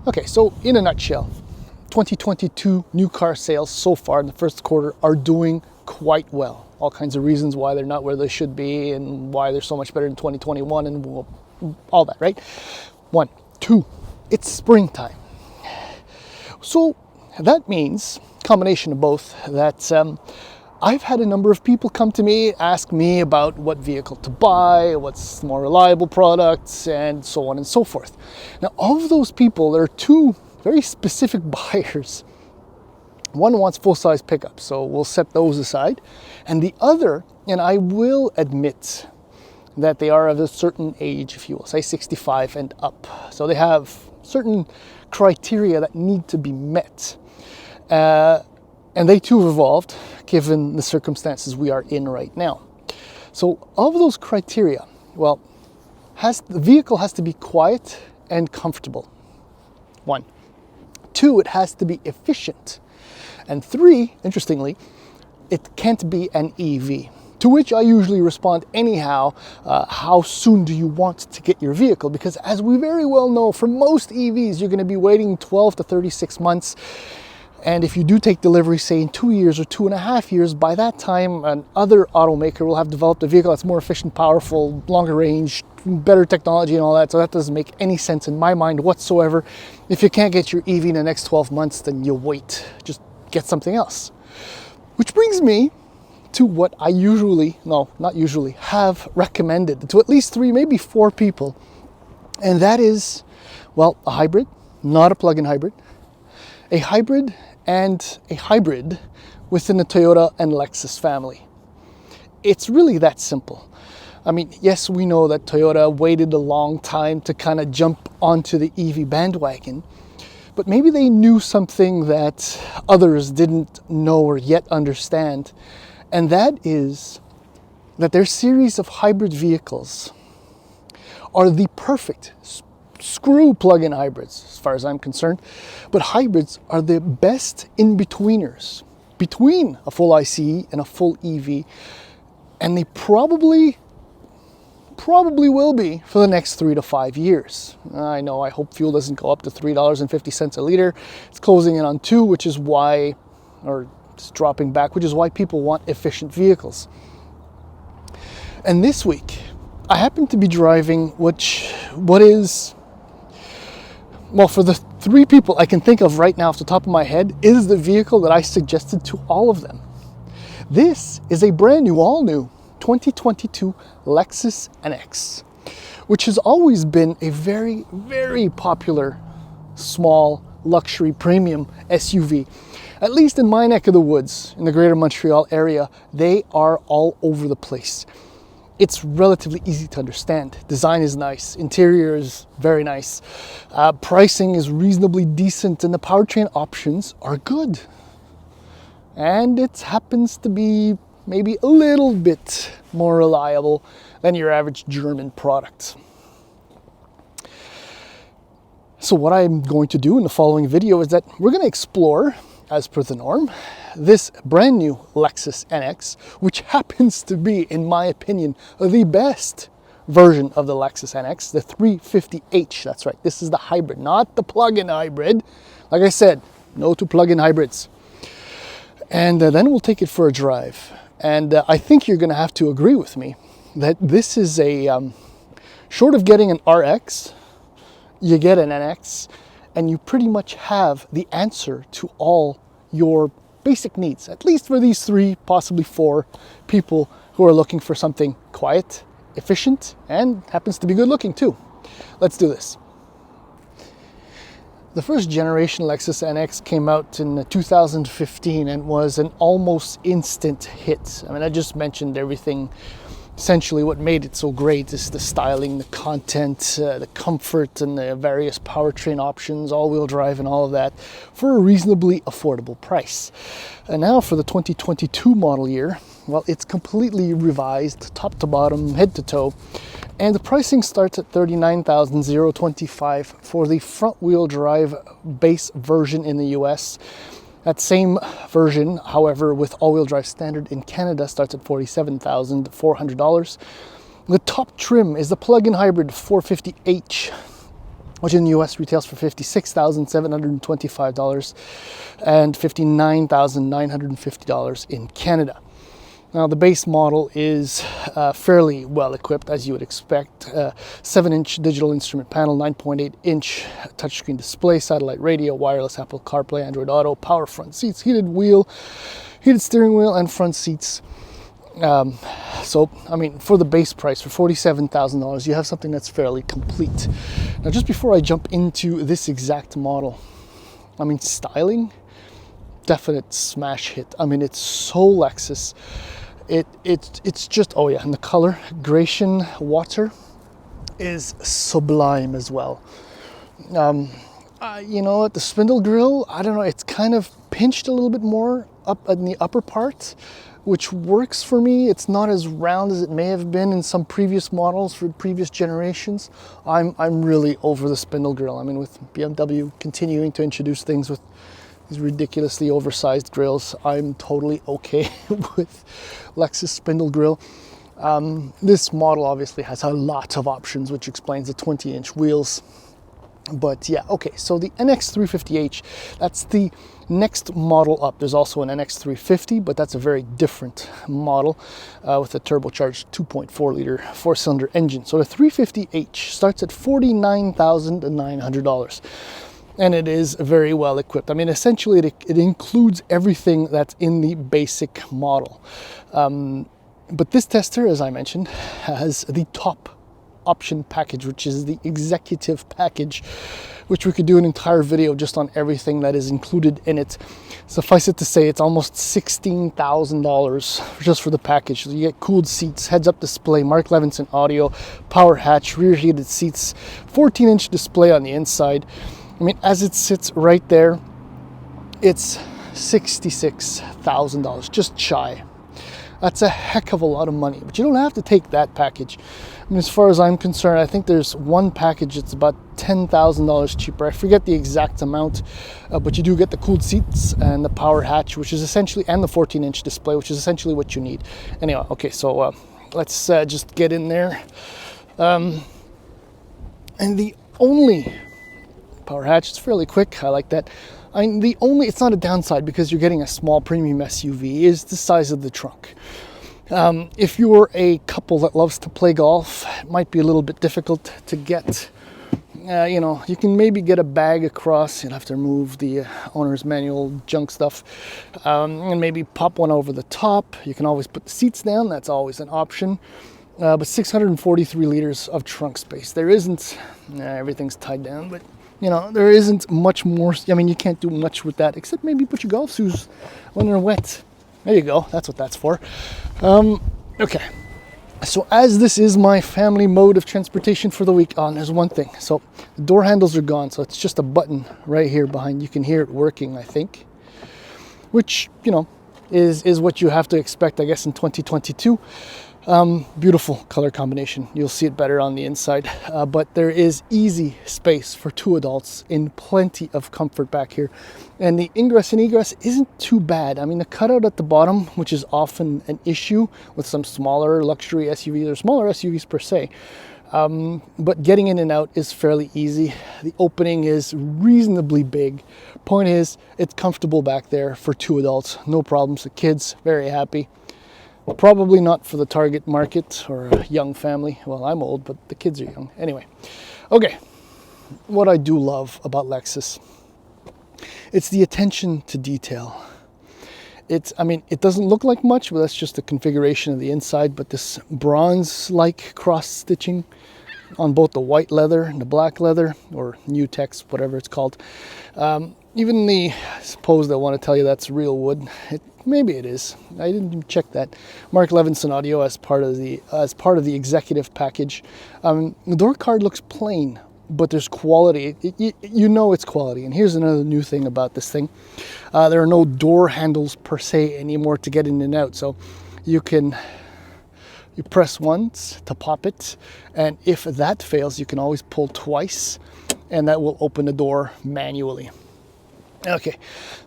Okay, so in a nutshell, 2022 new car sales so far in the first quarter are doing quite well. All kinds of reasons why they're not where they should be and why they're so much better in 2021 and all that, right? 1, 2, it's springtime. So that means, combination of both, that I've had a number of people come to me, ask me about what vehicle to buy, what's more reliable products, and so on and so forth. Now, of those people, there are two very specific buyers. One wants full-size pickups, so we'll set those aside. And the other, and I will admit that they are of a certain age, if you will, say 65 and up. So they have certain criteria that need to be met. And they too have evolved, given the circumstances we are in right now. So of those criteria, well, the vehicle has to be quiet and comfortable. 1. 2, it has to be efficient. And 3, interestingly, it can't be an EV. To which I usually respond, anyhow, how soon do you want to get your vehicle? Because as we very well know, for most EVs, you're going to be waiting 12 to 36 months. And if you do take delivery, say in 2 years or 2.5 years, by that time, another automaker will have developed a vehicle that's more efficient, powerful, longer range, better technology and all that. So that doesn't make any sense in my mind whatsoever. If you can't get your EV in the next 12 months, then you wait. Just get something else. Which brings me to what I have recommended to at least 3, maybe 4 people. And that is, well, a hybrid, not a plug-in hybrid, a hybrid and a hybrid within the Toyota and Lexus family. It's really that simple. I mean, yes, we know that Toyota waited a long time to kind of jump onto the EV bandwagon, but maybe they knew something that others didn't know or yet understand, and that is that their series of hybrid vehicles are the perfect, screw plug-in hybrids as far as I'm concerned, but hybrids are the best in-betweeners between a full ICE and a full EV, and they probably will be for the next 3 to 5 years. I know, I hope fuel doesn't go up to $3.50 a liter. It's closing in on 2, which is why, or it's dropping back, which is why people want efficient vehicles. And this week, I happen to be driving what is, well, for the 3 people I can think of right now off the top of my head, is the vehicle that I suggested to all of them. This is a brand new, all new 2022 Lexus NX, which has always been a very, very popular small luxury premium SUV. At least in my neck of the woods, in the greater Montreal area, they are all over the place. It's relatively easy to understand. Design is nice. Interior is very nice. Pricing is reasonably decent, and the powertrain options are good. And it happens to be maybe a little bit more reliable than your average German product. So what I'm going to do in the following video is that we're going to explore, as per the norm, this brand new Lexus NX, which happens to be, in my opinion, the best version of the Lexus NX, the 350h. That's right, this is the hybrid, not the plug-in hybrid. Like I said, no to plug-in hybrids. And then we'll take it for a drive. And I think you're going to have to agree with me that this is a, short of getting an RX, you get an NX, and you pretty much have the answer to all your basic needs, at least for these 3, possibly 4 people who are looking for something quiet, efficient, and happens to be good looking too. Let's do this. The first generation Lexus NX came out in 2015 and was an almost instant hit. I mean, I just mentioned everything. Essentially, what made it so great is the styling, the content, the comfort, and the various powertrain options, all-wheel drive, and all of that for a reasonably affordable price. And now for the 2022 model year, well, it's completely revised, top to bottom, head to toe, and the pricing starts at $39,025 for the front-wheel drive base version in the US. That same version, however, with all-wheel drive standard in Canada, starts at $47,400. The top trim is the plug-in hybrid 450h. which in the US retails for $56,725 and $59,950 in Canada. Now, the base model is fairly well equipped, as you would expect. 7-inch digital instrument panel, 9.8-inch touchscreen display, satellite radio, wireless Apple CarPlay, Android Auto, power front seats, heated steering wheel, and front seats. So, I mean, for the base price, for $47,000, you have something that's fairly complete. Now, just before I jump into this exact model, I mean, styling, definite smash hit. I mean, it's so Lexus. It's just, oh yeah, and the color, Grecian water, is sublime as well. You know, at the spindle grille, I don't know, it's kind of pinched a little bit more up in the upper part, which works for me. It's not as round as it may have been in some previous models for previous generations. I'm really over the spindle grille. I mean, with BMW continuing to introduce things with these ridiculously oversized grills, I'm totally okay with Lexus spindle grille. This model obviously has a lot of options, which explains the 20-inch wheels. But yeah, okay, so the NX 350h, that's the next model up. There's also an NX 350, but that's a very different model with a turbocharged 2.4 liter 4-cylinder engine. So the 350h starts at $49,900. And it is very well equipped. I mean, essentially, it includes everything that's in the basic model. But this tester, as I mentioned, has the top option package, which is the executive package, which we could do an entire video just on everything that is included in it. Suffice it to say, it's almost $16,000 just for the package. So you get cooled seats, heads-up display, Mark Levinson audio, power hatch, rear heated seats, 14-inch display on the inside. I mean, as it sits right there, it's $66,000, just shy. That's a heck of a lot of money, but you don't have to take that package. I mean, as far as I'm concerned, I think there's one package that's about $10,000 cheaper. I forget the exact amount, but you do get the cooled seats and the power hatch, which is essentially, and the 14-inch display, which is essentially what you need. Anyway, okay, so let's just get in there. And the only power hatch, it's fairly quick, I like that. I mean, it's not a downside because you're getting a small premium SUV, is the size of the trunk. If you're a couple that loves to play golf, it might be a little bit difficult to get. You know, you can maybe get a bag across. You'll have to remove the owner's manual junk stuff, and maybe pop one over the top. You can always put the seats down. That's always an option. But 643 liters of trunk space. There isn't, everything's tied down, but you know, there isn't much more. I mean, you can't do much with that except maybe put your golf shoes when they're wet. There you go. That's what that's for. Okay. So as this is my family mode of transportation for the week, there's one thing. So the door handles are gone. So it's just a button right here behind. You can hear it working, I think, which, you know, is what you have to expect, I guess, in 2022. Beautiful color combination. You'll see it better on the inside, but there is easy space for two adults in plenty of comfort back here. And the ingress and egress isn't too bad. I mean, the cutout at the bottom, which is often an issue with some smaller luxury SUVs or smaller SUVs per se, but getting in and out is fairly easy. The opening is reasonably big. Point is, it's comfortable back there for two adults. No problems. The kids, very happy. Probably not for the target market or a young family. Well, I'm old, but the kids are young. Anyway, okay. What I do love about Lexus, it's the attention to detail. I mean, it doesn't look like much, but that's just the configuration of the inside. But this bronze-like cross-stitching on both the white leather and the black leather, or Nutex, whatever it's called. Even I suppose they'll want to tell you that's real wood. Maybe it is. I didn't even check that. Mark Levinson audio as part of the executive package. The door card looks plain, but there's quality. You know it's quality. And here's another new thing about this thing. There are no door handles per se anymore to get in and out. So you press once to pop it, and if that fails, you can always pull twice, and that will open the door manually. Okay,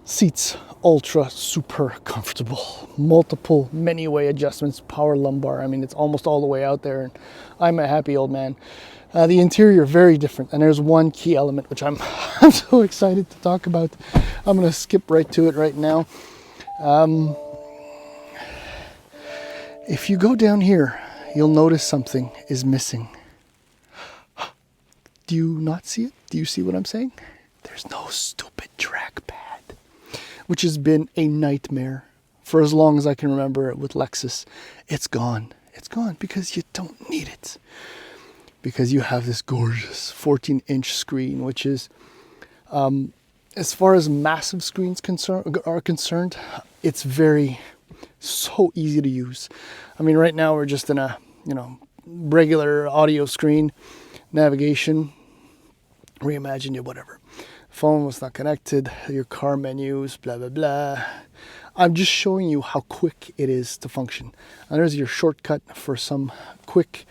seats, ultra super comfortable. Multiple many way adjustments, power lumbar. I mean, it's almost all the way out there, and I'm a happy old man. The interior, very different. And there's one key element which I'm so excited to talk about. I'm going to skip right to it right now. If you go down here, you'll notice something is missing. Do you not see it? Do you see what I'm saying? There's no stupid trackpad, which has been a nightmare for as long as I can remember with Lexus. It's gone. It's gone because you don't need it. Because you have this gorgeous 14-inch screen, which is, as far as massive screens are concerned, it's so easy to use. I mean, right now we're just in a, regular audio screen, navigation, reimagine it, whatever. Phone was not connected, your car menus, blah, blah, blah. I'm just showing you how quick it is to function. And there's your shortcut for some quick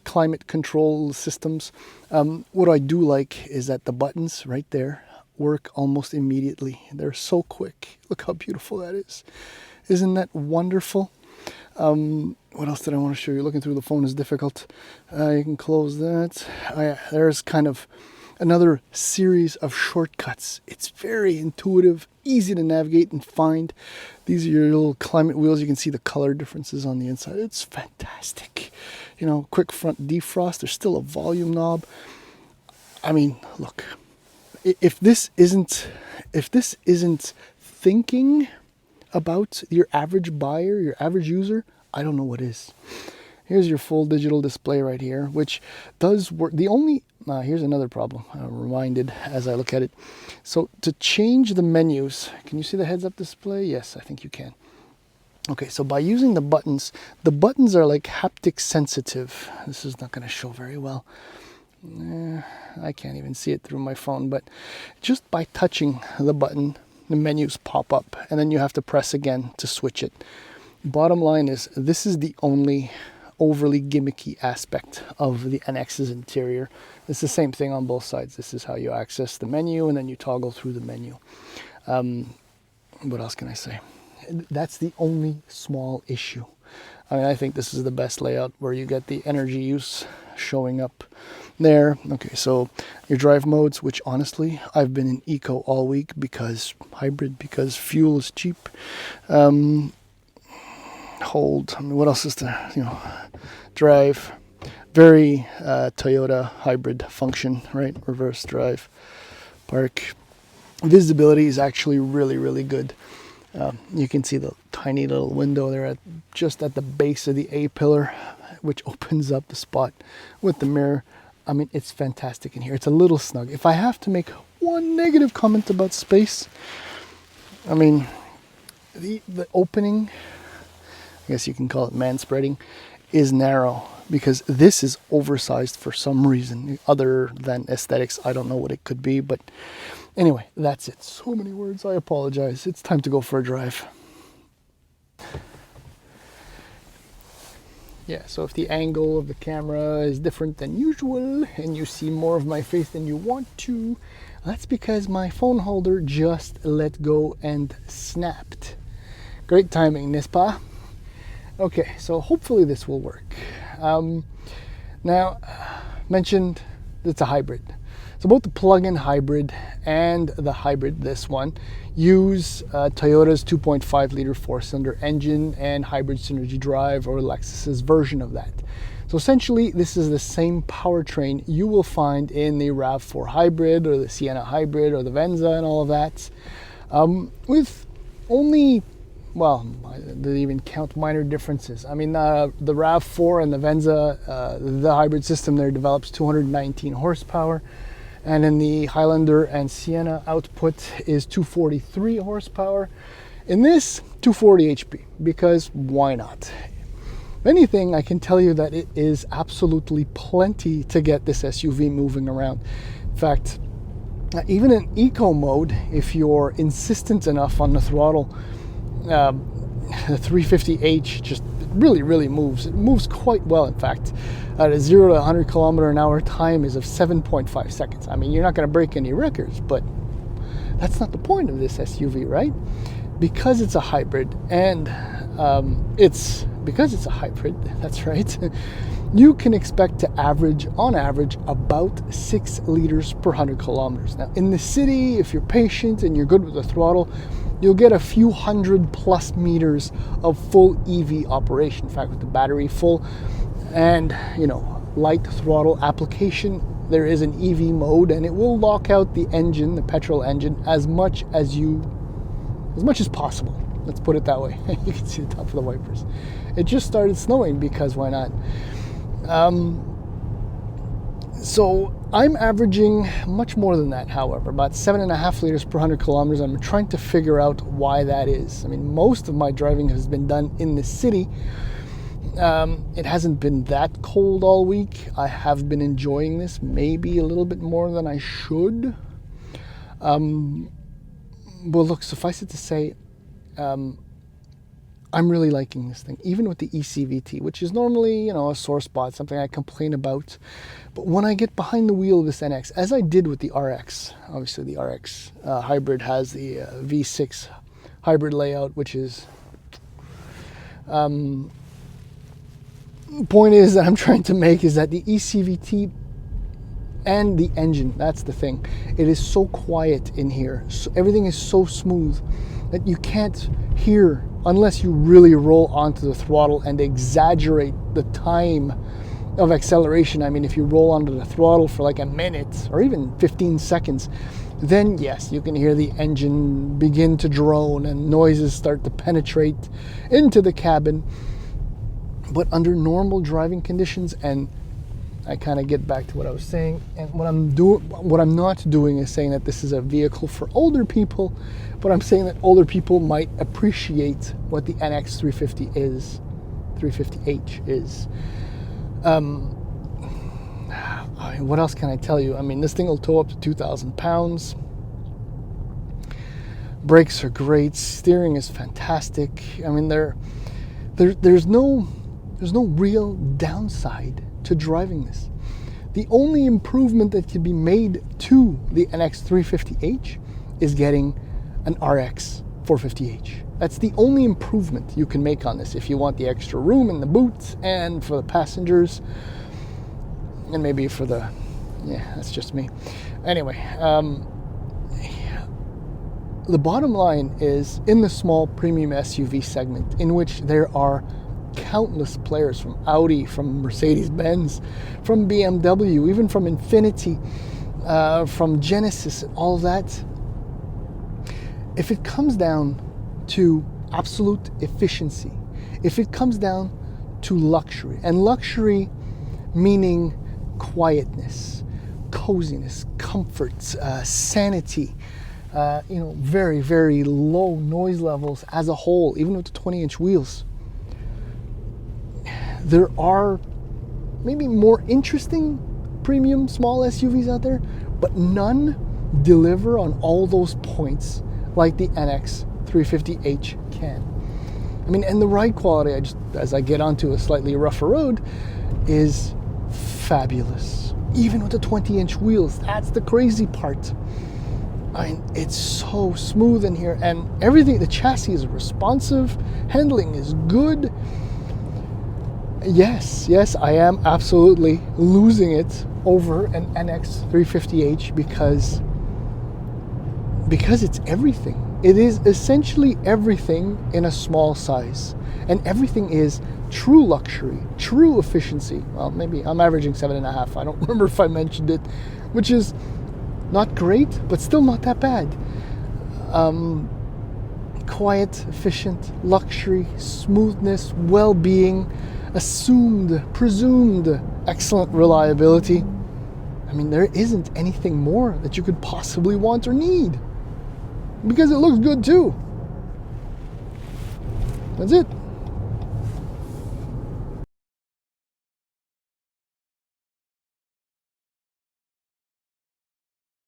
climate control systems. What I do like is that the buttons right there work almost immediately. They're so quick. Look how beautiful that is. Isn't that wonderful? What else did I want to show you? Looking through the phone is difficult. You can close that. There's kind of another series of shortcuts. It's very intuitive, easy to navigate and find. These are your little climate wheels. You can see the color differences on the inside. It's fantastic. Quick front defrost. There's still a volume knob. I mean, look, if this isn't thinking about your average buyer, your average user, I don't know what is. Here's your full digital display right here, which does work. Here's another problem. I'm reminded as I look at it. So to change the menus, can you see the heads-up display? Yes, I think you can. Okay, so by using the buttons are like haptic sensitive. This is not going to show very well. I can't even see it through my phone, but just by touching the button, the menus pop up, and then you have to press again to switch it. Bottom line is, this is the only overly gimmicky aspect of the NX's interior. It's the same thing on both sides. This is how you access the menu, and then you toggle through the menu. What else can I say? That's the only small issue. I mean, I think this is the best layout where you get the energy use showing up there. Okay, so your drive modes, which honestly, I've been in eco all week because fuel is cheap. Hold, I mean, what else is there? Drive, very Toyota hybrid function, right? Reverse drive, park. Visibility is actually really, really good. You can see the tiny little window there just at the base of the A-pillar, which opens up the spot with the mirror. I mean, it's fantastic in here. It's a little snug. If I have to make one negative comment about space, I mean, the opening, I guess you can call it manspreading, is narrow because this is oversized for some reason other than aesthetics. I don't know what it could be, but anyway, that's it. So many words. I apologize. It's time to go for a drive. Yeah, so if the angle of the camera is different than usual and you see more of my face than you want to, that's because my phone holder just let go and snapped. Great timing, n'est-ce pas? Okay, so hopefully this will work. Now, mentioned it's a hybrid. So both the plug-in hybrid and the hybrid, this one, use Toyota's 2.5 liter four-cylinder engine and hybrid synergy drive, or Lexus's version of that. So essentially, this is the same powertrain you will find in the RAV4 hybrid or the Sienna hybrid or the Venza and all of that, with only, well, I didn't even count minor differences. I mean, the RAV4 and the Venza, the hybrid system there develops 219 horsepower. And in the Highlander and Sienna, output is 243 horsepower. In this, 240 HP, because why not? If anything, I can tell you that it is absolutely plenty to get this SUV moving around. In fact, even in eco mode, if you're insistent enough on the throttle, the 350h just really, really moves. It moves quite well, in fact. At a 0 to 100 kilometer an hour time is of 7.5 seconds. I mean, you're not going to break any records, but that's not the point of this SUV, right? Because it's a hybrid and it's because it's a hybrid, that's right, you can expect to average, on average, about 6 liters per 100 kilometers. Now, in the city, if you're patient and you're good with the throttle, you'll get a few hundred plus meters of full EV operation. In fact, with the battery full and, light throttle application, there is an EV mode, and it will lock out the engine, the petrol engine, as much as possible. Let's put it that way. You can see the top of the wipers. It just started snowing because why not? So I'm averaging much more than that, however, about 7.5 liters per 100 kilometers. I'm trying to figure out why that is. I mean, most of my driving has been done in the city. It hasn't been that cold all week. I have been enjoying this maybe a little bit more than I should. Well, look, suffice it to say, I'm really liking this thing, even with the ECVT, which is normally, a sore spot, something I complain about. But when I get behind the wheel of this NX, as I did with the RX, obviously the RX hybrid has the V6 hybrid layout, which is... point is that I'm trying to make is that the ECVT and the engine, that's the thing. It is so quiet in here. So everything is so smooth that you can't hear unless you really roll onto the throttle and exaggerate the time of acceleration. I mean, if you roll onto the throttle for like a minute or even 15 seconds, then yes, you can hear the engine begin to drone and noises start to penetrate into the cabin. But under normal driving conditions, and I kind of get back to what I was saying, and what I'm not doing is saying that this is a vehicle for older people, but I'm saying that older people might appreciate what the NX 350H is. I mean, what else can I tell you? I mean, this thing will tow up to 2,000 pounds. Brakes are great. Steering is fantastic. I mean, there's no real downside to driving this. The only improvement that can be made to the NX 350H is getting an RX 450H. That's the only improvement you can make on this if you want the extra room in the boot and for the passengers, and maybe for the, that's just me. Anyway, the bottom line is, in the small premium SUV segment, in which there are countless players from Audi, from Mercedes-Benz, from BMW, even from Infiniti, from Genesis, and all of that. If it comes down to absolute efficiency, if it comes down to luxury, and luxury meaning quietness, coziness, comfort, sanity, very, very low noise levels as a whole, even with the 20-inch wheels, there are maybe more interesting premium small SUVs out there, but none deliver on all those points like the NX 350H can. I mean, and the ride quality, as I get onto a slightly rougher road, is fabulous. Even with the 20-inch wheels, that's the crazy part. I mean, it's so smooth in here, and everything, the chassis is responsive, handling is good. Yes, I am absolutely losing it over an NX 350H because it's everything. It is essentially everything in a small size. And everything is true luxury, true efficiency. Well, maybe I'm averaging 7.5. I don't remember if I mentioned it, which is not great, but still not that bad. Quiet, efficient, luxury, smoothness, well-being, presumed excellent reliability. I mean, there isn't anything more that you could possibly want or need, because it looks good too. That's it.